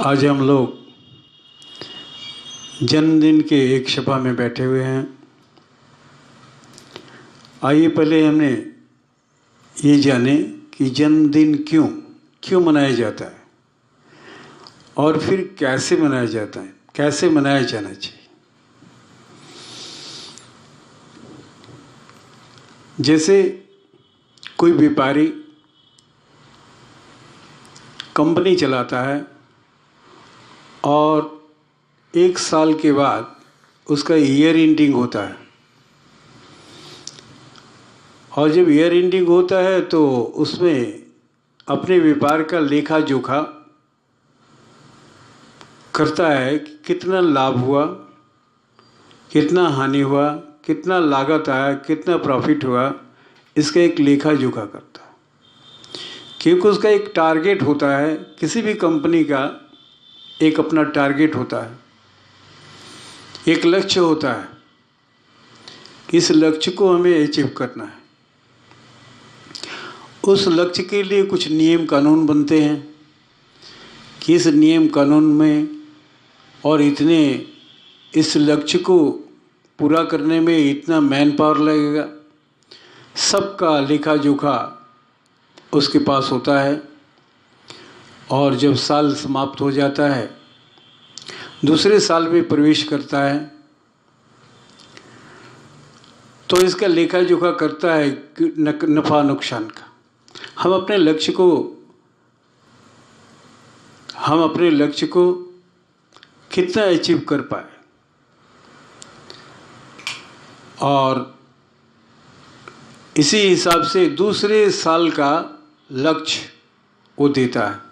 आज हम लोग जन्मदिन के एक सभा में बैठे हुए हैं। आइए पहले हमने ये जाने कि जन्मदिन क्यों मनाया जाता है और फिर कैसे मनाया जाता है, कैसे मनाया जाना चाहिए। जैसे कोई व्यापारी कंपनी चलाता है और एक साल के बाद उसका ईयर एंडिंग होता है, और जब ईयर एंडिंग होता है तो उसमें अपने व्यापार का लेखा जोखा करता है कि कितना लाभ हुआ, कितना हानि हुआ, कितना लागत आया, कितना प्रॉफिट हुआ, इसका एक लेखा जोखा करता है। क्योंकि उसका एक टारगेट होता है, किसी भी कंपनी का एक अपना टारगेट होता है, एक लक्ष्य होता है। इस लक्ष्य को हमें अचीव करना है। उस लक्ष्य के लिए कुछ नियम कानून बनते हैं कि इस नियम कानून में और इतने इस लक्ष्य को पूरा करने में इतना मैन पावर लगेगा, सबका लेखा जोखा उसके पास होता है। और जब साल समाप्त हो जाता है, दूसरे साल में प्रवेश करता है, तो इसका लेखा जोखा करता है नफ़ा नुकसान का। हम अपने लक्ष्य को कितना अचीव कर पाए, और इसी हिसाब से दूसरे साल का लक्ष्य वो देता है।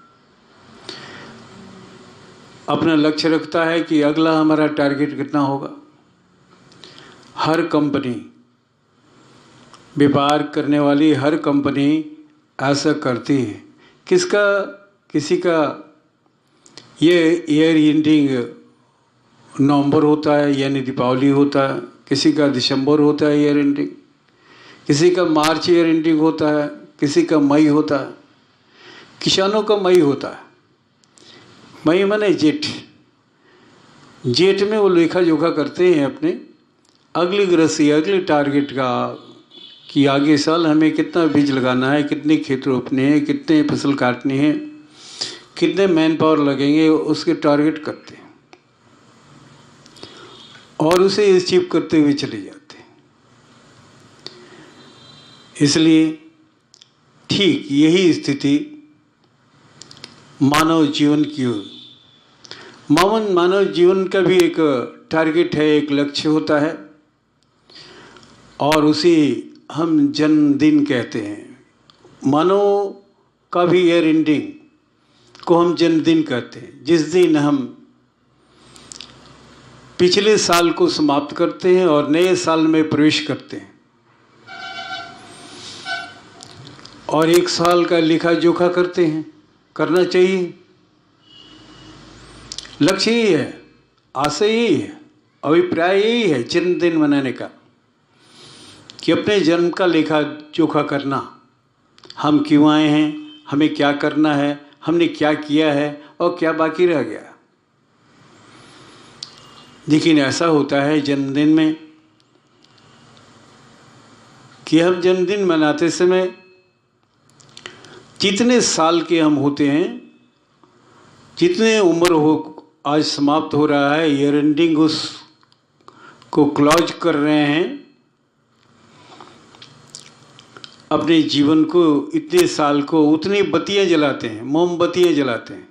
अपना लक्ष्य रखता है कि अगला हमारा टारगेट कितना होगा। हर कंपनी, व्यापार करने वाली हर कंपनी ऐसा करती है। किसी का ये ईयर एंडिंग नवंबर होता है, यानी दीपावली होता है। किसी का दिसंबर होता है ईयर एंडिंग, किसी का मार्च ईयर एंडिंग होता है, किसी का मई होता है। किसानों का मई होता है। मई माने जेठ में वो लेखा जोखा करते हैं अपने अगली गृहस्थी, अगले टारगेट का, कि आगे साल हमें कितना बीज लगाना है, कितने खेत रोपने हैं, कितने फसल काटनी है, कितने मैन पावर लगेंगे, उसके टारगेट करते हैं और उसे अचीव करते हुए चले जाते हैं। इसलिए ठीक यही स्थिति मानव जीवन की हो। मानव जीवन का भी एक टारगेट है, एक लक्ष्य होता है, और उसे हम जन्मदिन कहते हैं। मानव का भी ईयर एंडिंग को हम जन्मदिन कहते हैं, जिस दिन हम पिछले साल को समाप्त करते हैं और नए साल में प्रवेश करते हैं, और एक साल का लेखा जोखा करते हैं। करना चाहिए। लक्ष्य यही है, आशय यही है, अभिप्राय यही है जन्मदिन मनाने का, कि अपने जन्म का लेखा जोखा करना। हम क्यों आए हैं, हमें क्या करना है, हमने क्या किया है और क्या बाकी रह गया। लेकिन ऐसा होता है जन्मदिन में कि हम जन्मदिन मनाते समय जितने साल के हम होते हैं, जितने उम्र हो, आज समाप्त हो रहा है, ईयर एंडिंग उसको क्लोज कर रहे हैं, अपने जीवन को इतने साल को उतनी बत्तियां जलाते हैं, मोमबत्तियां जलाते हैं,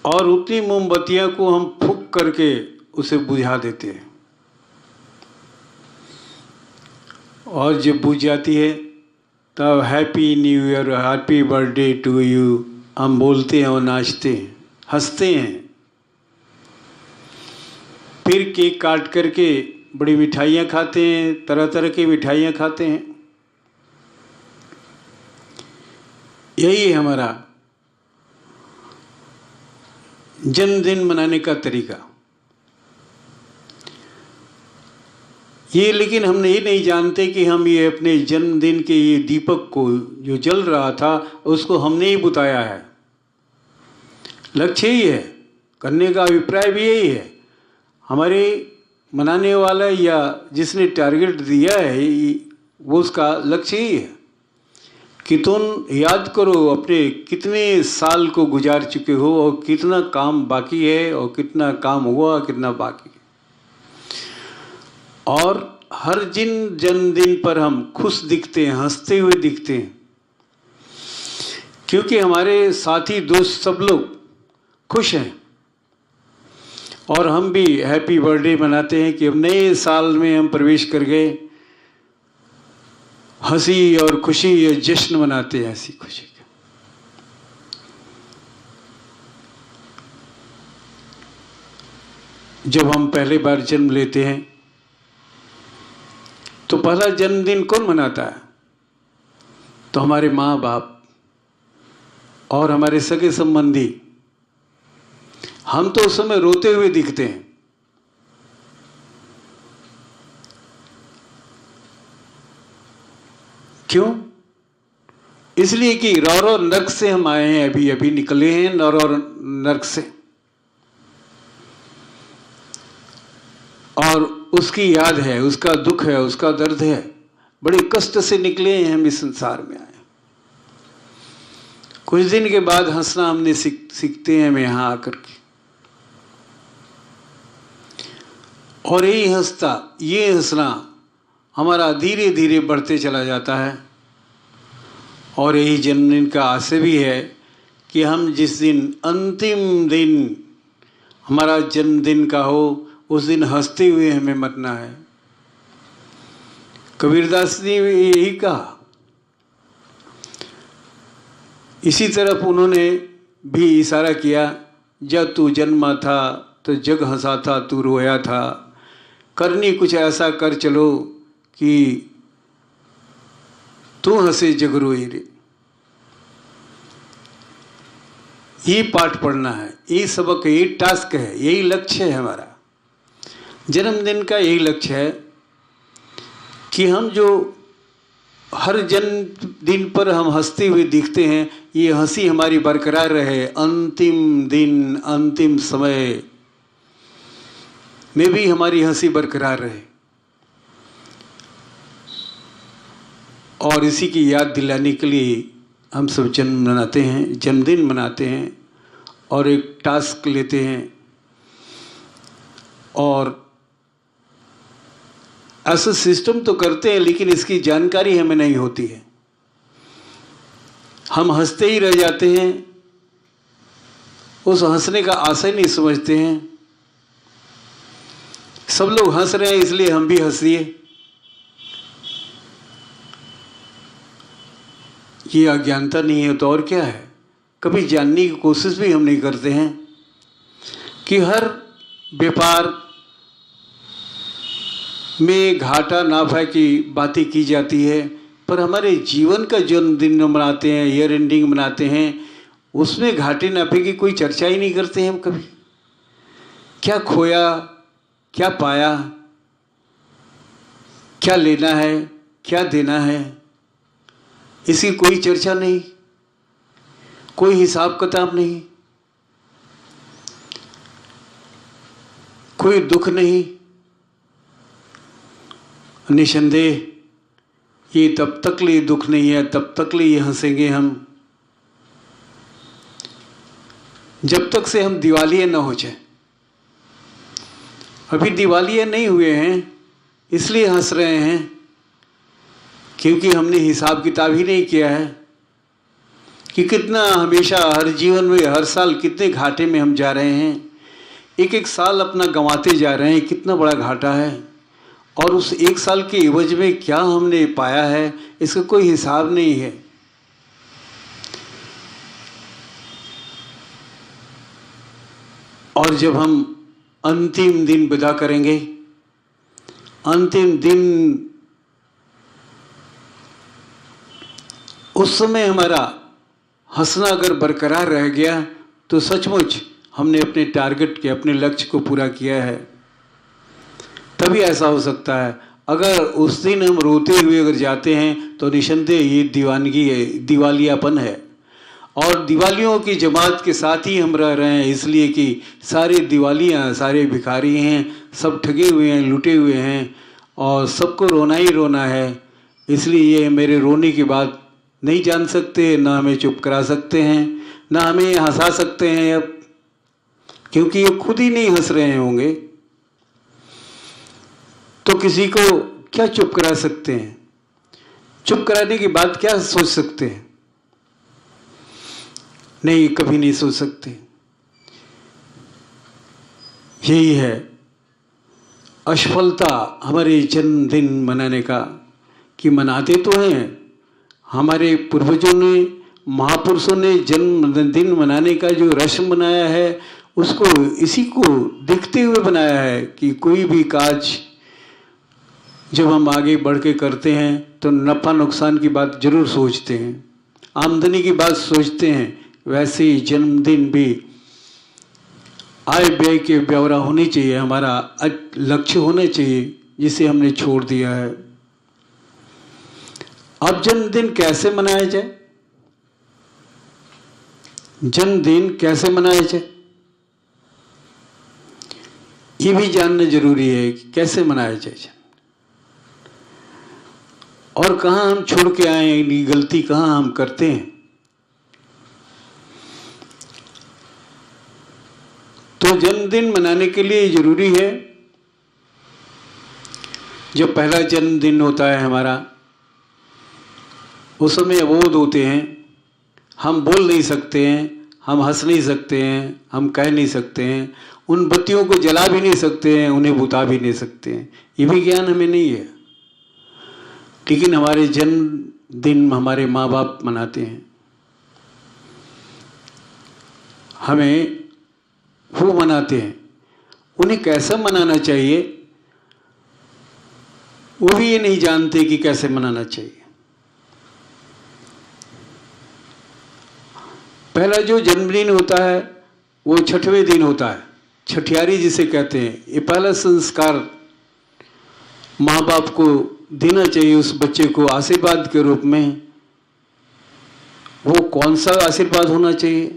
और उतनी मोमबत्तियां को हम फूंक करके उसे बुझा देते हैं। और जब बुझ जाती है तब happy new year, happy birthday to you हम बोलते हैं और नाचते हैं, हंसते हैं। फिर केक काट करके बड़ी मिठाइयाँ खाते हैं, तरह तरह की मिठाइयाँ खाते हैं। यही है हमारा जन्मदिन मनाने का तरीका। ये लेकिन हम ये नहीं जानते कि हम ये अपने जन्मदिन के ये दीपक को जो जल रहा था उसको हमने ही बुताया है। लक्ष्य ही है, करने का अभिप्राय भी यही है। हमारे मनाने वाला या जिसने टारगेट दिया है वो उसका लक्ष्य ही है कि तुम याद करो अपने कितने साल को गुजार चुके हो और कितना काम बाकी है और कितना काम हुआ कितना बाकी है। और हर जन्मदिन पर हम खुश दिखते हैं, हंसते हुए दिखते हैं, क्योंकि हमारे साथी दोस्त सब लोग खुश हैं और हम भी हैप्पी बर्थडे मनाते हैं कि अब नए साल में हम प्रवेश कर गए। हंसी और खुशी या जश्न मनाते हैं, हंसी खुशी का। जब हम पहली बार जन्म लेते हैं तो पहला जन्मदिन कौन मनाता है? तो हमारे माँ बाप और हमारे सगे संबंधी। हम तो उस समय रोते हुए दिखते हैं। क्यों? इसलिए कि रौर और नर्क से हम आए हैं, अभी अभी निकले हैं नर और नर्क से, और उसकी याद है, उसका दुख है, उसका दर्द है। बड़े कष्ट से निकले हैं हम इस संसार में आए। कुछ दिन के बाद हंसना हमने सीखते हैं हम यहां आकर के, और ये हंसना हमारा धीरे धीरे बढ़ते चला जाता है। और यही जन्मदिन का आशय भी है कि हम जिस दिन अंतिम दिन हमारा जन्मदिन का हो उस दिन हंसते हुए हमें मरना है। कबीरदास ने यही कहा। इसी तरफ उन्होंने भी इशारा किया, जब तू जन्मा था तो जग हंसा था, तू रोया था, करनी कुछ ऐसा कर चलो कि तू हंसे जग रोए रे। ये पाठ पढ़ना है, यही सबक है, यही टास्क है, यही लक्ष्य है हमारा जन्मदिन का। यही लक्ष्य है कि हम जो हर जन्मदिन पर हम हंसते हुए दिखते हैं, ये हंसी हमारी बरकरार रहे। अंतिम दिन, अंतिम समय में भी हमारी हंसी बरकरार रहे। और इसी की याद दिलाने के लिए हम सब जन्मदिन मनाते हैं और एक टास्क लेते हैं। और ऐसा सिस्टम तो करते हैं, लेकिन इसकी जानकारी हमें नहीं होती है। हम हंसते ही रह जाते हैं, उस हंसने का आशय नहीं समझते हैं। सब लोग हंस रहे हैं इसलिए हम भी हंसिए, ये अज्ञानता नहीं है तो और क्या है। कभी जानने की कोशिश भी हम नहीं करते हैं कि हर व्यापार में घाटा नाफा की बातें की जाती है, पर हमारे जीवन का जन्मदिन मनाते हैं, ईयर एंडिंग मनाते हैं, उसमें घाटे नाफे की कोई चर्चा ही नहीं करते हैं हम कभी। क्या खोया, क्या पाया, क्या लेना है, क्या देना है, इसकी कोई चर्चा नहीं, कोई हिसाब किताब नहीं, कोई दुख नहीं। निसंदेह ये तब तक लिए दुख नहीं है, तब तक लिए हंसेंगे हम, जब तक से हम दिवालिया न हो जाए। अभी दिवालिया नहीं हुए हैं इसलिए हंस रहे हैं, क्योंकि हमने हिसाब किताब ही नहीं किया है कि कितना हमेशा हर जीवन में हर साल कितने घाटे में हम जा रहे हैं। एक एक साल अपना गंवाते जा रहे हैं, कितना बड़ा घाटा है। और उस एक साल के एवज में क्या हमने पाया है, इसका कोई हिसाब नहीं है। और जब हम अंतिम दिन विदा करेंगे, अंतिम दिन, उस समय हमारा हंसना अगर बरकरार रह गया तो सचमुच हमने अपने टारगेट के, अपने लक्ष्य को पूरा किया है। तभी ऐसा हो सकता है। अगर उस दिन हम रोते हुए अगर जाते हैं तो निसंदेह ये दीवानगी है, दिवालियापन है। और दिवालियों की जमात के साथ ही हम रह रहे हैं, इसलिए कि सारे दिवालियाँ, सारे भिखारी हैं, सब ठगे हुए हैं, लुटे हुए हैं और सबको रोना ही रोना है। इसलिए ये मेरे रोने की बात नहीं जान सकते, ना हमें चुप करा सकते हैं, ना हमें हंसा सकते हैं अब, क्योंकि ये खुद ही नहीं हंस रहे होंगे तो किसी को क्या चुप करा सकते हैं? चुप कराने की बात क्या सोच सकते हैं? नहीं, कभी नहीं सोच सकते। यही है असफलता हमारे जन्मदिन मनाने का, कि मनाते तो हैं, हमारे पूर्वजों ने, महापुरुषों ने जन्मदिन मनाने का जो रस्म बनाया है उसको इसी को देखते हुए बनाया है कि कोई भी काज जब हम आगे बढ़ के करते हैं तो नफ़ा नुकसान की बात जरूर सोचते हैं, आमदनी की बात सोचते हैं। वैसे ही जन्मदिन भी आय व्यय के ब्यौरा होनी चाहिए, हमारा लक्ष्य होना चाहिए जिसे हमने छोड़ दिया है। अब जन्मदिन कैसे मनाया जाए? जन्मदिन कैसे मनाया जाए ये भी जानना जरूरी है कि कैसे मनाया जाए और कहाँ हम छोड़ के आए हैं, ये गलती कहाँ हम करते हैं। तो जन्मदिन मनाने के लिए जरूरी है, जो पहला जन्मदिन होता है हमारा, उस समय अबोध होते हैं, हम बोल नहीं सकते हैं, हम हंस नहीं सकते हैं, हम कह नहीं सकते हैं, उन बत्तियों को जला भी नहीं सकते हैं, उन्हें बुता भी नहीं सकते हैं, ये भी ज्ञान हमें नहीं है। लेकिन हमारे जन्मदिन हमारे माँ बाप मनाते हैं, हमें वो मनाते हैं। उन्हें कैसा मनाना चाहिए वो भी ये नहीं जानते कि कैसे मनाना चाहिए। पहला जो जन्मदिन होता है वो छठवें दिन होता है, छठियारी जिसे कहते हैं। ये पहला संस्कार माँ बाप को देना चाहिए उस बच्चे को आशीर्वाद के रूप में। वो कौन सा आशीर्वाद होना चाहिए,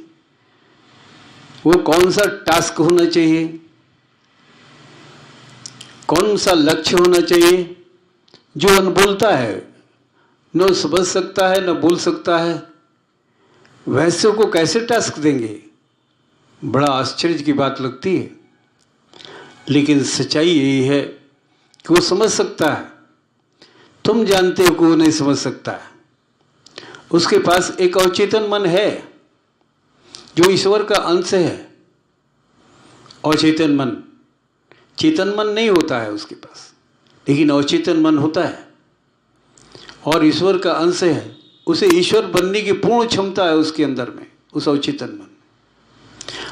वो कौन सा टास्क होना चाहिए, कौन सा लक्ष्य होना चाहिए? जो अनबोलता है, न समझ सकता है, न बोल सकता है, वैसे को कैसे टास्क देंगे? बड़ा आश्चर्य की बात लगती है, लेकिन सच्चाई यही है कि वो समझ सकता है। तुम जानते हो कि वो नहीं समझ सकता है। उसके पास एक अवचेतन मन है जो ईश्वर का अंश है। अवचेतन मन, चेतन मन नहीं होता है उसके पास, लेकिन अवचेतन मन होता है और ईश्वर का अंश है। उसे ईश्वर बनने की पूर्ण क्षमता है उसके अंदर में, उस अवचेतन मन,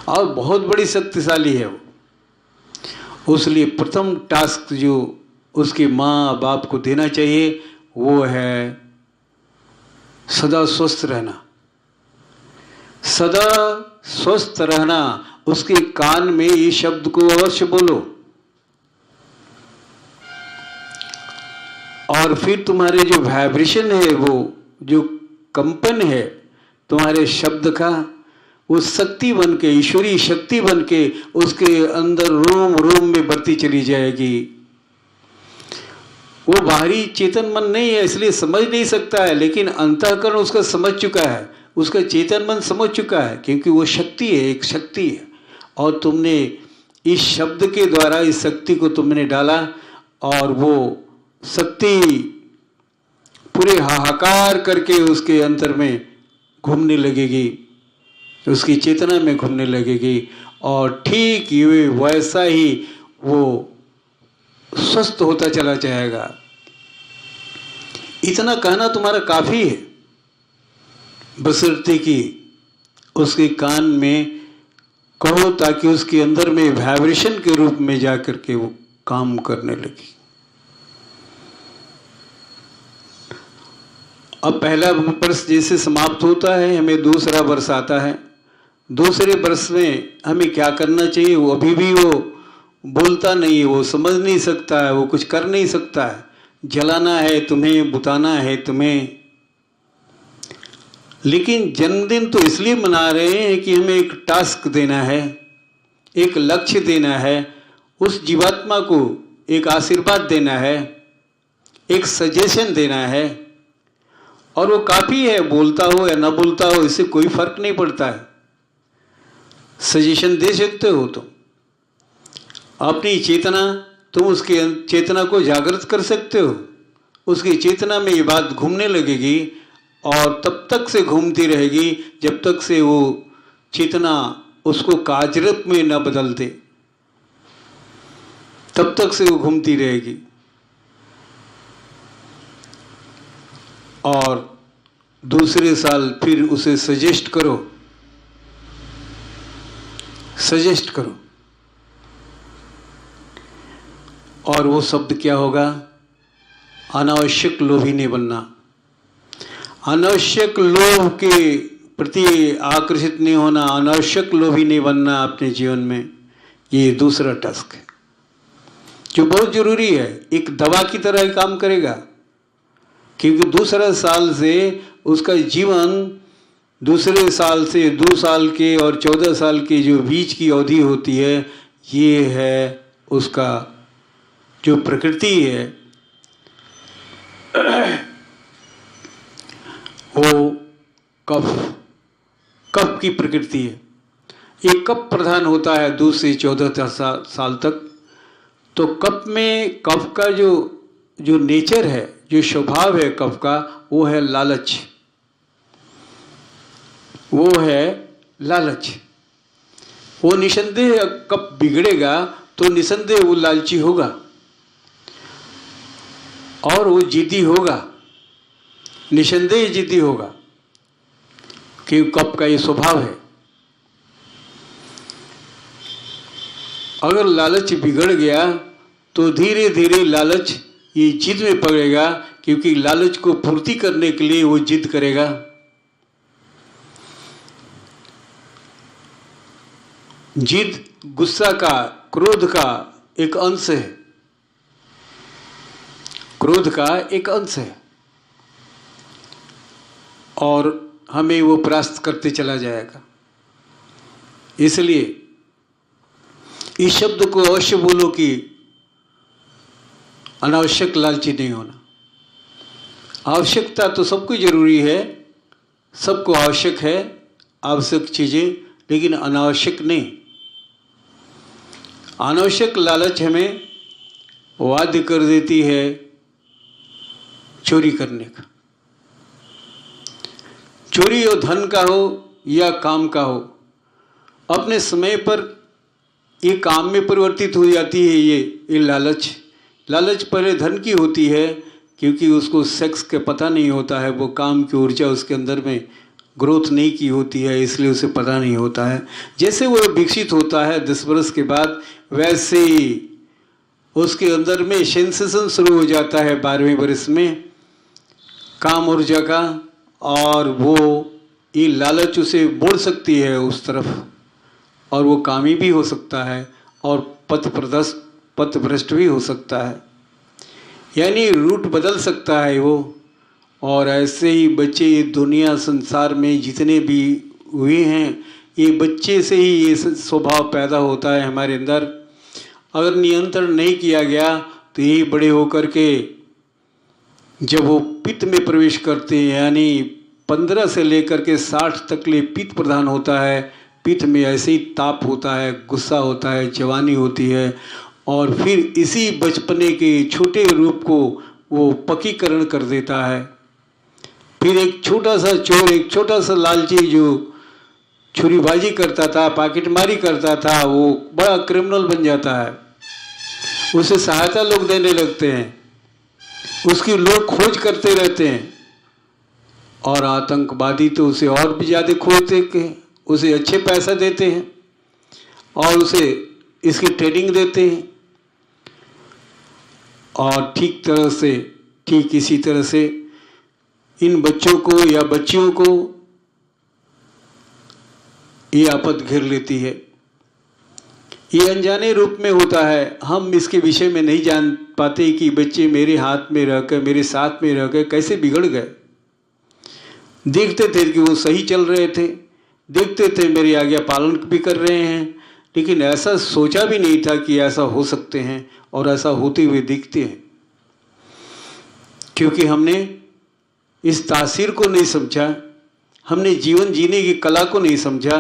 और बहुत बड़ी शक्तिशाली है वो। उसलिए प्रथम टास्क जो उसके माँ बाप को देना चाहिए वो है सदा स्वस्थ रहना। सदा स्वस्थ रहना, उसके कान में ये शब्द को अवश्य बोलो, और फिर तुम्हारे जो वाइब्रेशन है, वो जो कंपन है तुम्हारे शब्द का, वो शक्ति बन के, ईश्वरीय शक्ति बन के उसके अंदर रोम रोम में बढ़ती चली जाएगी। वो बाहरी चेतन मन नहीं है इसलिए समझ नहीं सकता है, लेकिन अंतःकरण उसका समझ चुका है, उसका चेतन मन समझ चुका है, क्योंकि वो शक्ति है, एक शक्ति है। और तुमने इस शब्द के द्वारा इस शक्ति को तुमने डाला और वो शक्ति पूरे हाहाकार करके उसके अंतर में घूमने लगेगी, उसकी चेतना में घूमने लगेगी, और ठीक ये वैसा ही वो स्वस्थ होता चला जाएगा। इतना कहना तुम्हारा काफी है, बशर्ते कि उसके कान में कहो, ताकि उसके अंदर में वाइब्रेशन के रूप में जाकर के वो काम करने लगी। अब पहला वर्ष जैसे समाप्त होता है, हमें दूसरा वर्ष आता है। दूसरे वर्ष में हमें क्या करना चाहिए? वो अभी भी वो बोलता नहीं है, वो समझ नहीं सकता है, वो कुछ कर नहीं सकता है। जलाना है तुम्हें, बुताना है तुम्हें, लेकिन जन्मदिन तो इसलिए मना रहे हैं कि हमें एक टास्क देना है, एक लक्ष्य देना है, उस जीवात्मा को एक आशीर्वाद देना है, एक सजेशन देना है। और वो काफ़ी है, बोलता हो या ना बोलता हो, इससे कोई फर्क नहीं पड़ता है। सजेशन दे सकते हो तुम अपनी चेतना, तुम उसकी चेतना को जागृत कर सकते हो। उसकी चेतना में ये बात घूमने लगेगी और तब तक से घूमती रहेगी जब तक से वो चेतना उसको कार्यरत में न बदल दे, तब तक से वो घूमती रहेगी। और दूसरे साल फिर उसे सजेस्ट करो, सजेस्ट करो, और वो शब्द क्या होगा? अनावश्यक लोभी नहीं बनना। अनावश्यक लोभ के प्रति आकर्षित नहीं होना, अनावश्यक लोभी नहीं बनना अपने जीवन में। ये दूसरा टास्क है जो बहुत जरूरी है, एक दवा की तरह काम करेगा। क्योंकि दूसरा साल से उसका जीवन, दूसरे साल से 2 साल के और 14 साल के जो बीच की अवधि होती है, ये है उसका जो प्रकृति है, वो कफ की प्रकृति है। ये कफ प्रधान होता है 2 से 14 साल तक। तो कफ में, कफ का जो नेचर है, जो स्वभाव है कफ का, वो है लालच, वो है लालच। वो निसंदेह कफ बिगड़ेगा तो निसंदेह वो लालची होगा और वो जिद्दी होगा, निसंदेह जिद्दी होगा, क्योंकि कफ का ये स्वभाव है। अगर लालच बिगड़ गया तो धीरे धीरे लालच ये जिद में पड़ेगा, क्योंकि लालच को पूर्ति करने के लिए वो जिद करेगा। जिद गुस्सा का, क्रोध का एक अंश है, क्रोध का एक अंश है, और हमें वो परास्त करते चला जाएगा। इसलिए इस शब्द को अवश्य बोलो कि अनावश्यक लालची नहीं होना। आवश्यकता तो सबको जरूरी है, सबको आवश्यक है आवश्यक चीज़ें, लेकिन अनावश्यक नहीं। अनावश्यक लालच हमें बाध्य कर देती है चोरी करने का। चोरी हो धन का हो या काम का हो, अपने समय पर ये काम में परिवर्तित हो जाती है। ये लालच पहले धन की होती है, क्योंकि उसको सेक्स का पता नहीं होता है, वो काम की ऊर्जा उसके अंदर में ग्रोथ नहीं की होती है, इसलिए उसे पता नहीं होता है। जैसे वो विकसित होता है 10 वर्ष के बाद, वैसे ही उसके अंदर में सेंसेशन शुरू हो जाता है 12वें वर्ष में काम ऊर्जा का, और वो ये लालच उसे मोड़ सकती है उस तरफ, और वो कामी भी हो सकता है और पथभ्रष्ट भी हो सकता है, यानी रूट बदल सकता है वो। और ऐसे ही बच्चे दुनिया संसार में जितने भी हुए हैं, ये बच्चे से ही ये स्वभाव पैदा होता है हमारे अंदर। अगर नियंत्रण नहीं किया गया तो यही बड़े होकर के जब वो पित्त में प्रवेश करते हैं, यानी 15 से लेकर के 60 तक ले पित्त प्रधान होता है। पित्त में ऐसे ही ताप होता है, गुस्सा होता है, जवानी होती है, और फिर इसी बचपने के छोटे रूप को वो पक्कीकरण कर देता है। फिर एक छोटा सा चोर, एक छोटा सा लालची जो छुरीबाजी करता था, पॉकेटमारी करता था, वो बड़ा क्रिमिनल बन जाता है। उसे सहायता लोग देने लगते हैं, उसकी लोग खोज करते रहते हैं, और आतंकवादी तो उसे और भी ज़्यादा खोज देते हैं, उसे अच्छे पैसा देते हैं और उसे इसकी ट्रेनिंग देते हैं। और ठीक इसी तरह से इन बच्चों को या बच्चियों को ये आपद घेर लेती है। ये अनजाने रूप में होता है, हम इसके विषय में नहीं जान पाते कि बच्चे मेरे हाथ में रहकर, मेरे साथ में रहकर कैसे बिगड़ गए। देखते थे कि वो सही चल रहे थे, देखते थे मेरी आज्ञा पालन भी कर रहे हैं, लेकिन ऐसा सोचा भी नहीं था कि ऐसा हो सकते हैं और ऐसा होते हुए दिखते हैं, क्योंकि हमने इस तासीर को नहीं समझा, हमने जीवन जीने की कला को नहीं समझा।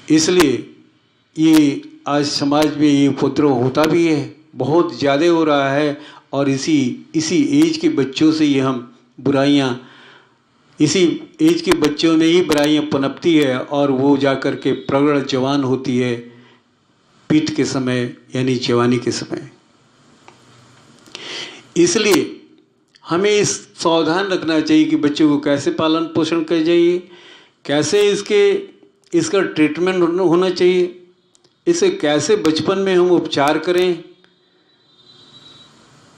इसलिए ये आज समाज में ये उपद्रव होता भी है, बहुत ज़्यादा हो रहा है, और इसी एज के बच्चों से ये हम बुराइयाँ, इसी एज के बच्चों में ही बुराइयाँ पनपती है और वो जाकर के प्रगढ़ जवान होती है पीत के समय, यानी जवानी के समय। इसलिए हमें इस सावधान रखना चाहिए कि बच्चों को कैसे पालन पोषण कर चाहिए, कैसे इसका ट्रीटमेंट होना चाहिए, इसे कैसे बचपन में हम उपचार करें।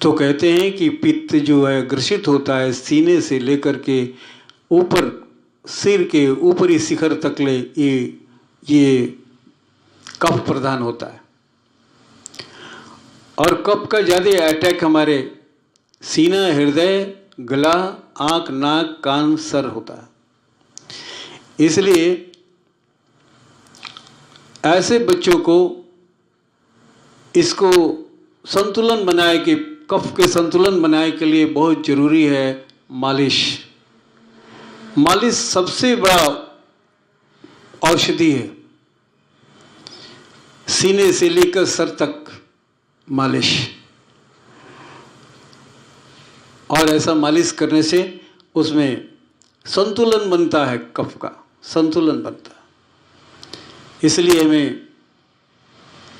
तो कहते हैं कि पित्त जो है ग्रसित होता है सीने से लेकर के ऊपर सिर के ऊपरी शिखर तक ले, ये कफ प्रधान होता है, और कफ का ज़्यादा अटैक हमारे सीना, हृदय, गला, आँख, नाक, कान, सर होता है। इसलिए ऐसे बच्चों को इसको संतुलन बनाए कि कफ के संतुलन बनाए के लिए बहुत जरूरी है मालिश। मालिश सबसे बड़ा औषधि है, सीने से लेकर सर तक मालिश। और ऐसा मालिश करने से उसमें संतुलन बनता है, कफ का संतुलन बनता है। इसलिए हमें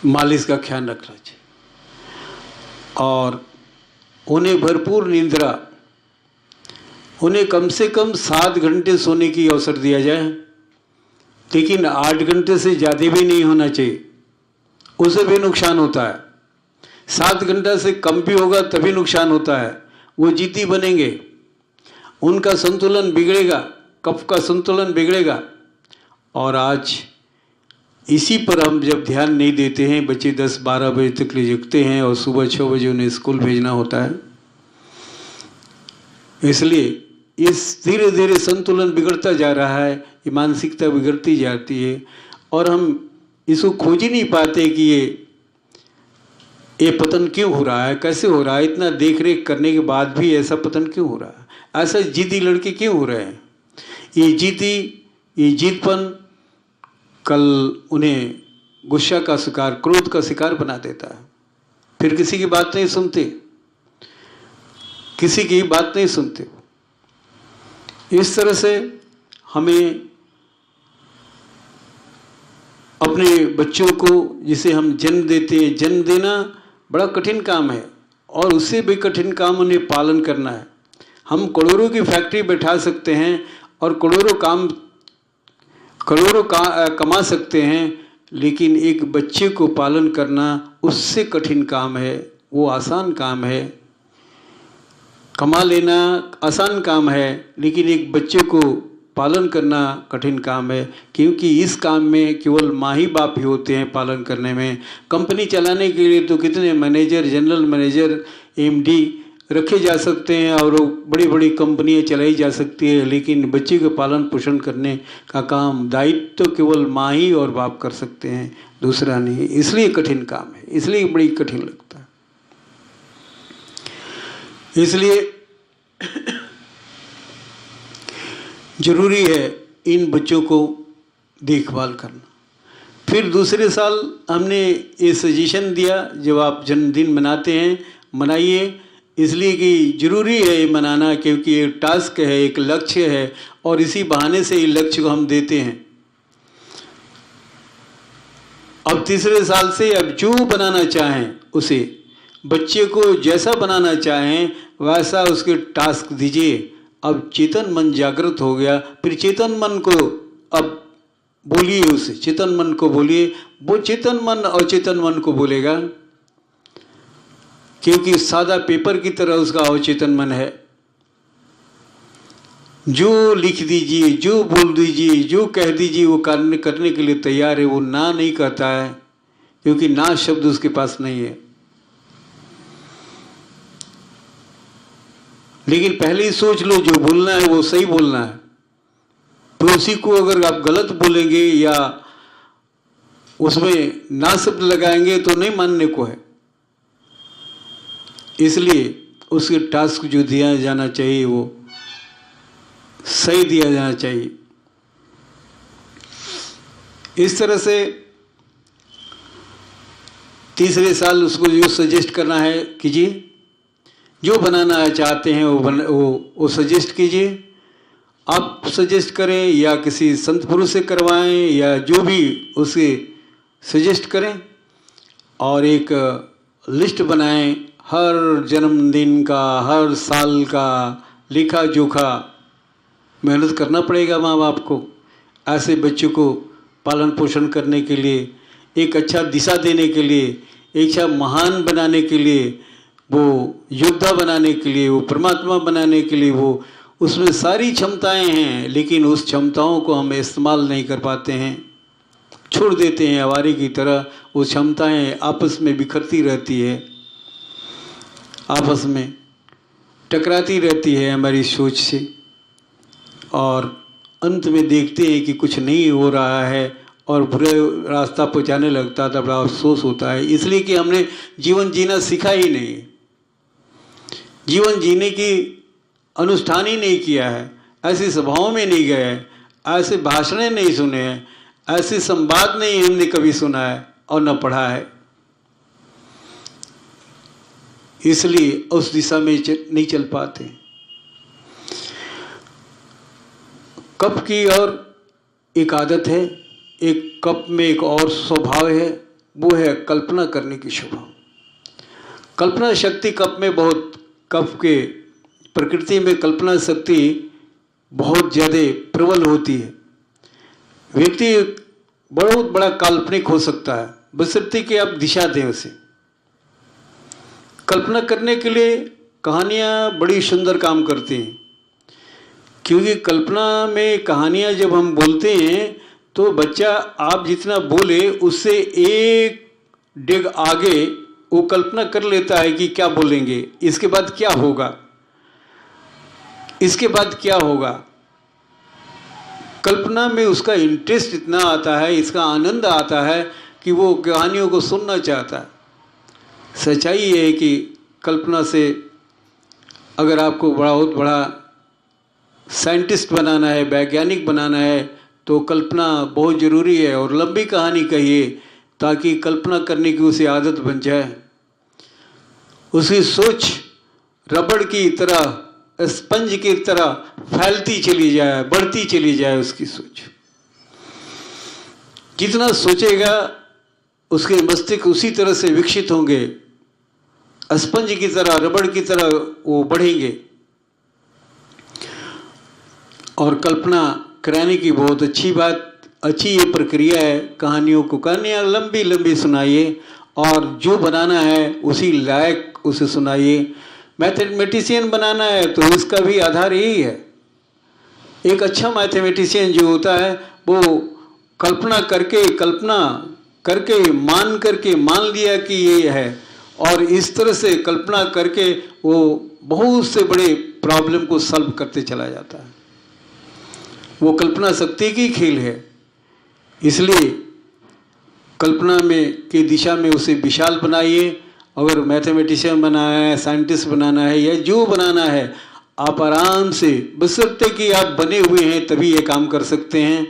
मालिश का ख्याल रखना चाहिए और उन्हें भरपूर निद्रा, उन्हें कम से कम 7 घंटे सोने की अवसर दिया जाए, लेकिन 8 घंटे से ज़्यादा भी नहीं होना चाहिए, उसे भी नुकसान होता है। 7 घंटा से कम भी होगा तभी नुकसान होता है, वो जिद्दी बनेंगे, उनका संतुलन बिगड़ेगा, कफ का संतुलन बिगड़ेगा। और आज इसी पर हम जब ध्यान नहीं देते हैं, बच्चे 10-12 बजे तक ले जगते हैं और सुबह 6 बजे उन्हें स्कूल भेजना होता है। इसलिए इस धीरे धीरे संतुलन बिगड़ता जा रहा है, ये मानसिकता बिगड़ती जाती है और हम इसको खोज ही नहीं पाते कि ये पतन क्यों हो रहा है, कैसे हो रहा है। इतना देख रेख करने के बाद भी ऐसा पतन क्यों हो रहा है, ऐसा जिद्दी लड़के क्यों हो रहे हैं। ये जिदपन कल उन्हें गुस्सा का शिकार, क्रोध का शिकार बना देता है, फिर किसी की बात नहीं सुनते, किसी की बात नहीं सुनते। इस तरह से हमें अपने बच्चों को, जिसे हम जन्म देते हैं, जन्म देना बड़ा कठिन काम है और उससे भी कठिन काम उन्हें पालन करना है। हम करोड़ों की फैक्ट्री बैठा सकते हैं और करोड़ों कमा सकते हैं, लेकिन एक बच्चे को पालन करना उससे कठिन काम है। वो आसान काम है, कमा लेना आसान काम है, लेकिन एक बच्चे को पालन करना कठिन काम है, क्योंकि इस काम में केवल माँ ही बाप ही होते हैं पालन करने में। कंपनी चलाने के लिए तो कितने मैनेजर, जनरल मैनेजर, एमडी रखे जा सकते हैं और बड़ी बड़ी कंपनियां चलाई जा सकती है, लेकिन बच्चे को पालन पोषण करने का काम, दायित्व तो केवल माँ ही और बाप कर सकते हैं, दूसरा नहीं। इसलिए कठिन काम है, इसलिए बड़ी कठिन लगता है। इसलिए जरूरी है इन बच्चों को देखभाल करना। फिर दूसरे साल हमने ये सजेशन दिया, जब आप जन्मदिन मनाते हैं मनाइए, इसलिए कि ज़रूरी है ये मनाना, क्योंकि ये टास्क है, एक लक्ष्य है और इसी बहाने से ये लक्ष्य को हम देते हैं। अब तीसरे साल से अब जो बनाना चाहें उसे, बच्चे को जैसा बनाना चाहें वैसा उसके टास्क दीजिए। अब चेतन मन जागृत हो गया, फिर चेतन मन को अब बोलिए, उसे चेतन मन को बोलिए, वो चेतन मन अवचेतन मन को बोलेगा, क्योंकि सादा पेपर की तरह उसका अवचेतन मन है। जो लिख दीजिए, जो बोल दीजिए, जो कह दीजिए, वो करने के लिए तैयार है। वो ना नहीं कहता है, क्योंकि ना शब्द उसके पास नहीं है। लेकिन पहले ही सोच लो जो बोलना है वो सही बोलना है। तो उसी को अगर आप गलत बोलेंगे या उसमें ना शब्द लगाएंगे तो नहीं मानने को है। इसलिए उसके टास्क जो दिया जाना चाहिए वो सही दिया जाना चाहिए। इस तरह से तीसरे साल उसको जो सजेस्ट करना है कीजिए, जो बनाना है चाहते हैं वो सजेस्ट कीजिए। आप सजेस्ट करें या किसी संत पुरुष से करवाएं या जो भी उसे सजेस्ट करें, और एक लिस्ट बनाएं हर जन्मदिन का, हर साल का लेखा जोखा। मेहनत करना पड़ेगा माँ बाप को ऐसे बच्चों को पालन पोषण करने के लिए, एक अच्छा दिशा देने के लिए, एक अच्छा महान बनाने के लिए, वो योद्धा बनाने के लिए, वो परमात्मा बनाने के लिए। वो उसमें सारी क्षमताएं हैं, लेकिन उस क्षमताओं को हम इस्तेमाल नहीं कर पाते हैं, छोड़ देते हैं आवारे की तरह। वो क्षमताएं आपस में बिखरती रहती है, आपस में टकराती रहती है हमारी सोच से, और अंत में देखते हैं कि कुछ नहीं हो रहा है और बुरे रास्ता पर जाने लगता था। बड़ा अफसोस होता है, इसलिए कि हमने जीवन जीना सीखा ही नहीं, जीवन जीने की अनुष्ठान ही नहीं किया है, ऐसी सभाओं में नहीं गए हैं, ऐसे भाषणें नहीं सुने हैं, ऐसे संवाद नहीं हमने कभी सुना है और न पढ़ा है। इसलिए उस दिशा में नहीं चल पाते। कप की और एक आदत है, एक कप में एक और स्वभाव है, वो है कल्पना करने की स्वभाव। कल्पना शक्ति कप में बहुत, कप के प्रकृति में कल्पना शक्ति बहुत ज़्यादा प्रबल होती है। व्यक्ति बहुत बड़ा काल्पनिक हो सकता है, बशर्ते कि आप दिशा दें उसे। कल्पना करने के लिए कहानियाँ बड़ी सुंदर काम करती हैं, क्योंकि कल्पना में कहानियाँ जब हम बोलते हैं तो बच्चा आप जितना बोले उससे एक डेग आगे वो कल्पना कर लेता है कि क्या बोलेंगे, इसके बाद क्या होगा, इसके बाद क्या होगा। कल्पना में उसका इंटरेस्ट इतना आता है, इसका आनंद आता है कि वो कहानियों को सुनना चाहता है। सच्चाई ये है कि कल्पना से अगर आपको बहुत बड़ा साइंटिस्ट बनाना है, वैज्ञानिक बनाना है, तो कल्पना बहुत ज़रूरी है। और लंबी कहानी कहिए ताकि कल्पना करने की उसे आदत बन जाए, उसकी सोच रबड़ की तरह, स्पंज की तरह फैलती चली जाए, बढ़ती चली जाए उसकी सोच। जितना सोचेगा उसके मस्तिष्क उसी तरह से विकसित होंगे, स्पंज की तरह, रबड़ की तरह वो बढ़ेंगे। और कल्पना कराने की बहुत अच्छी ये प्रक्रिया है। कहानियों को, कहानियाँ लंबी लंबी सुनाइए और जो बनाना है उसी लायक उसे सुनाइए। मैथमेटिशियन बनाना है तो इसका भी आधार यही है। एक अच्छा मैथमेटिशियन जो होता है वो कल्पना करके मान लिया कि ये है, और इस तरह से कल्पना करके वो बहुत से बड़े प्रॉब्लम को सॉल्व करते चला जाता है। वो कल्पना शक्ति की खेल है। इसलिए कल्पना में की दिशा में उसे विशाल बनाइए। अगर मैथमेटिशियन बनाना है, साइंटिस्ट बनाना है या जो बनाना है, आप आराम से, बशर्ते कि आप बने हुए हैं तभी ये काम कर सकते हैं।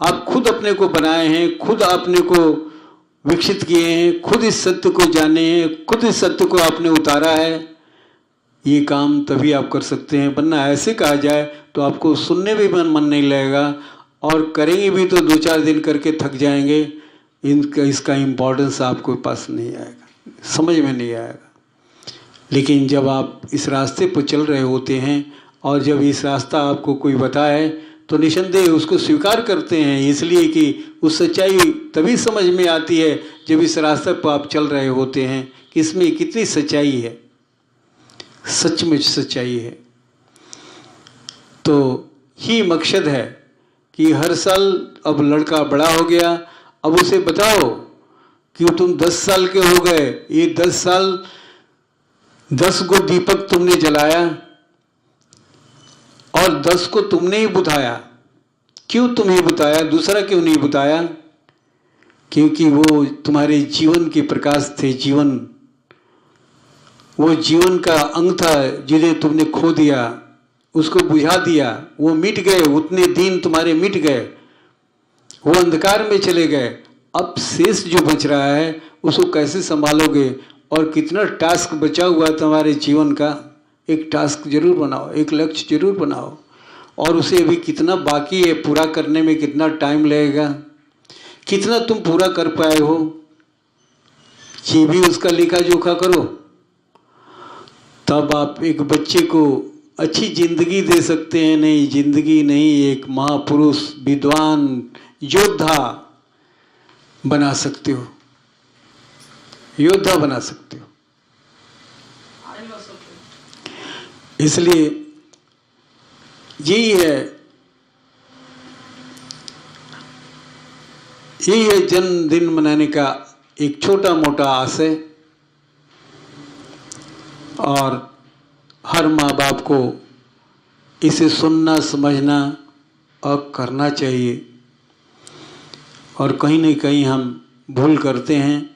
आप खुद अपने को बनाए हैं, खुद अपने को विकसित किए हैं, खुद इस सत्य को जाने हैं, खुद इस सत्य को आपने उतारा है। ये काम तभी आप कर सकते हैं, वरना ऐसे कहा जाए तो आपको सुनने भी मन नहीं लगेगा, और करेंगे भी तो 2-4 दिन करके थक जाएंगे। इसका इम्पोर्टेंस आपको पास नहीं आएगा, समझ में नहीं आएगा। लेकिन जब आप इस रास्ते पर चल रहे होते हैं और जब इस रास्ता आपको कोई बताए तो निसंदेह उसको स्वीकार करते हैं, इसलिए कि उस सच्चाई तभी समझ में आती है जब इस रास्ते पर आप चल रहे होते हैं कि इसमें कितनी सच्चाई है, सचमुच सच्चाई है। तो ही मकसद है कि हर साल, अब लड़का बड़ा हो गया, अब उसे बताओ कि तुम 10 साल के हो गए, ये 10 साल 10 गो दीपक तुमने जलाया, और 10 को तुमने ही बुताया। क्यों तुम्हें बुताया, दूसरा क्यों नहीं बुताया? क्योंकि वो तुम्हारे जीवन के प्रकाश थे। जीवन, वो जीवन का अंग था जिन्हें तुमने खो दिया, उसको बुझा दिया, वो मिट गए। उतने दिन तुम्हारे मिट गए, वो अंधकार में चले गए। अब शेष जो बच रहा है उसको कैसे संभालोगे? और कितना टास्क बचा हुआ तुम्हारे जीवन का? एक टास्क जरूर बनाओ, एक लक्ष्य जरूर बनाओ, और उसे अभी कितना बाकी है पूरा करने में, कितना टाइम लगेगा, कितना तुम पूरा कर पाए हो, ये भी उसका लेखा जोखा करो। तब आप एक बच्चे को अच्छी जिंदगी दे सकते हैं। नहीं, जिंदगी नहीं, एक महापुरुष, विद्वान, योद्धा बना सकते हो, योद्धा बना सकते हो। इसलिए यही है जन्मदिन मनाने का एक छोटा मोटा आशय। और हर माँ बाप को इसे सुनना, समझना और करना चाहिए। और कहीं न कहीं हम भूल करते हैं,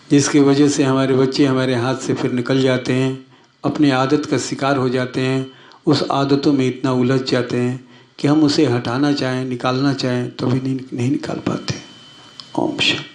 जिसकी वजह से हमारे बच्चे हमारे हाथ से फिर निकल जाते हैं, अपनी आदत का शिकार हो जाते हैं, उस आदतों में इतना उलझ जाते हैं कि हम उसे हटाना चाहें, निकालना चाहें तो भी नहीं निकाल पाते। ओम शांति।